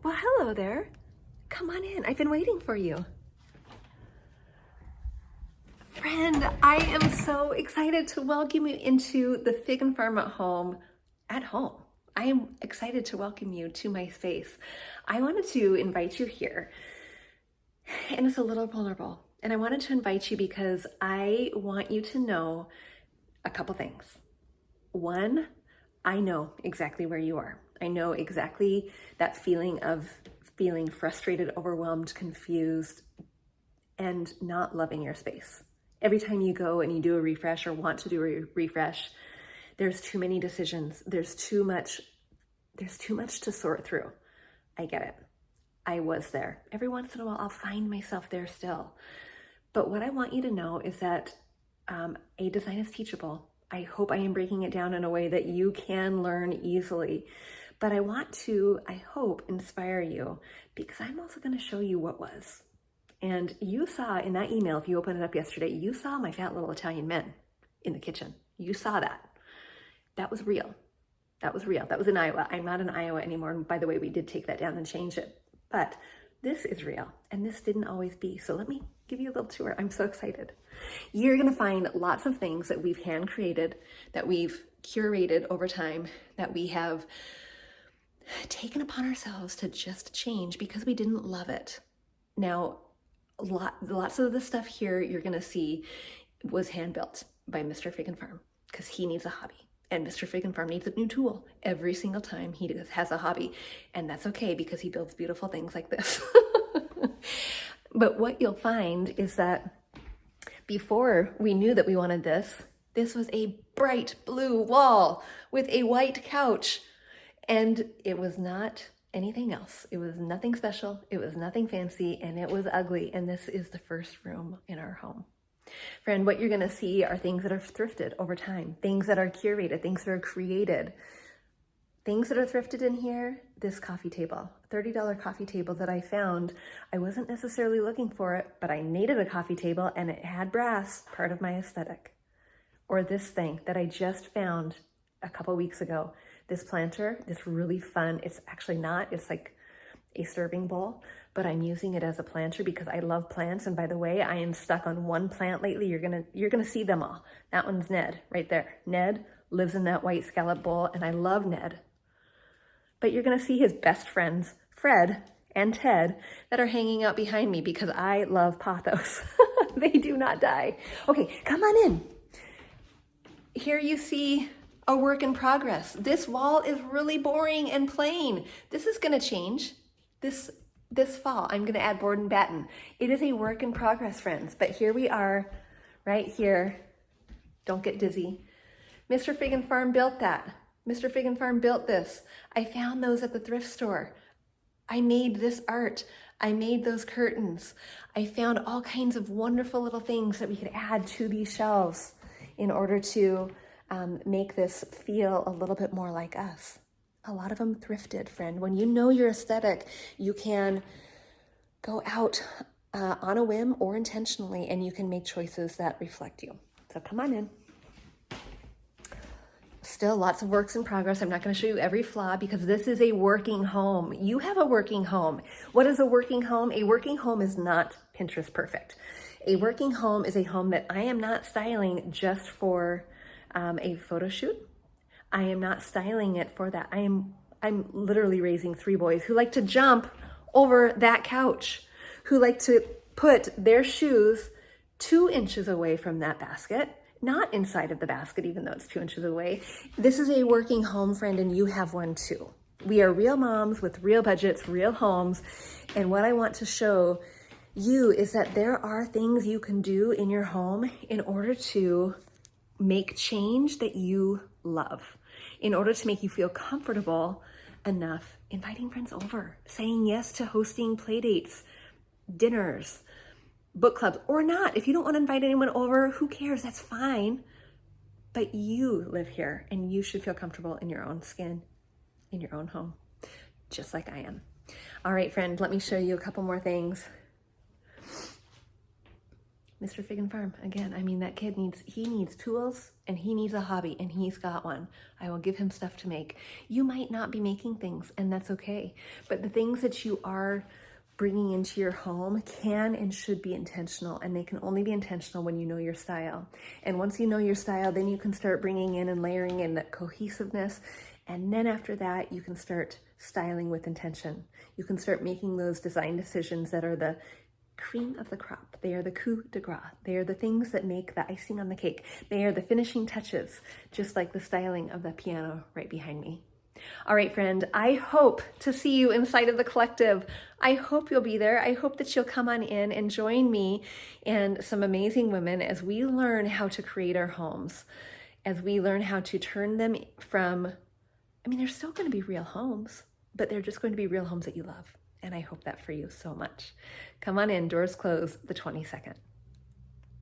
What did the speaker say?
Well, hello there. Come on in. I've been waiting for you. Friend, I am so excited to welcome you into the Fig and Farm at home. I am excited to welcome you to my space. I wanted to invite you here, and it's a little vulnerable. And I wanted to invite you because I want you to know a couple things. One, I know exactly where you are. I know exactly that feeling of feeling frustrated, overwhelmed, confused, and not loving your space. Every time you go and you do a refresh or want to do a refresh, there's too many decisions. There's too much to sort through. I get it. I was there. Every once in a while, I'll find myself there still. But what I want you to know is that a design is teachable. I hope I am breaking it down in a way that you can learn easily. But I want to, I hope, inspire you because I'm also going to show you what was. And you saw in that email, if you opened it up yesterday, you saw my fat little Italian men in the kitchen. You saw that. That was real. That was real. That was in Iowa. I'm not in Iowa anymore. And by the way, we did take that down and change it. But this is real. And this didn't always be. So let me give you a little tour. I'm so excited. You're going to find lots of things that we've hand created, that we've curated over time, that we have taken upon ourselves to just change because we didn't love it. Now, lots of the stuff here you're going to see was hand built by Mr. Fig and Farm because he needs a hobby. And Mr. Fig and Farm needs a new tool every single time he has a hobby. And that's okay because he builds beautiful things like this. But what you'll find is that before we knew that we wanted this was a bright blue wall with a white couch. And it was not anything else. It was nothing special. It was nothing fancy, and it was ugly. And this is the first room in our home. Friend, what you're going to see are things that are thrifted over time, things that are curated, things that are created. Things that are thrifted in here, this coffee table, $30 coffee table that I found. I wasn't necessarily looking for it, but I needed a coffee table and it had brass, part of my aesthetic. Or this thing that I just found a couple weeks ago. This planter, this really fun, it's actually not, it's like a serving bowl, but I'm using it as a planter because I love plants. And by the way, I am stuck on one plant lately. You're gonna see them all. That one's Ned right there. Ned lives in that white scallop bowl and I love Ned. But you're gonna see his best friends, Fred and Ted, that are hanging out behind me because I love pothos. They do not die. Okay, come on in. Here you see a work in progress. This wall is really boring and plain. This is gonna change. This fall, I'm gonna add board and batten. It is a work in progress, friends, but here we are, right here. Don't get dizzy. Mr. Fig and Farm built that. Mr. Fig and Farm built this. I found those at the thrift store. I made this art. I made those curtains. I found all kinds of wonderful little things that we could add to these shelves in order to make this feel a little bit more like us. A lot of them thrifted, friend. When you know your aesthetic, you can go out on a whim or intentionally, and you can make choices that reflect you. So come on in. Still lots of works in progress. I'm not going to show you every flaw because this is a working home. You have a working home. What is a working home? A working home is not Pinterest perfect. A working home is a home that I am not styling just for a photo shoot. I am not styling it for that. I'm literally raising 3 boys who like to jump over that couch, who like to put their shoes 2 inches away from that basket, not inside of the basket, even though it's 2 inches away. This is a working home, friend, and you have one too. We are real moms with real budgets, real homes. And what I want to show you is that there are things you can do in your home in order to make change that you love, in order to make you feel comfortable enough inviting friends over, saying yes to hosting play dates, dinners, book clubs, or not. If you don't want to invite anyone over, who cares? That's fine. But you live here and you should feel comfortable in your own skin, in your own home, just like I am. All right, friend, let me show you a couple more things. Mr. Fig and Farm, again, I mean, that kid he needs tools and he needs a hobby and he's got one. I will give him stuff to make. You might not be making things and that's okay. But the things that you are bringing into your home can and should be intentional, and they can only be intentional when you know your style. And once you know your style, then you can start bringing in and layering in that cohesiveness. And then after that, you can start styling with intention. You can start making those design decisions that are the cream of the crop. They are the coup de grace. They are the things that make the icing on the cake. They are the finishing touches, just like the styling of the piano right behind me. All right, friend, I hope to see you inside of the collective. I hope you'll be there. I hope that you'll come on in and join me and some amazing women as we learn how to create our homes, as we learn how to turn them from, I mean, they're still going to be real homes, but they're just going to be real homes that you love. And I hope that for you so much. Come on in, doors close the 22nd.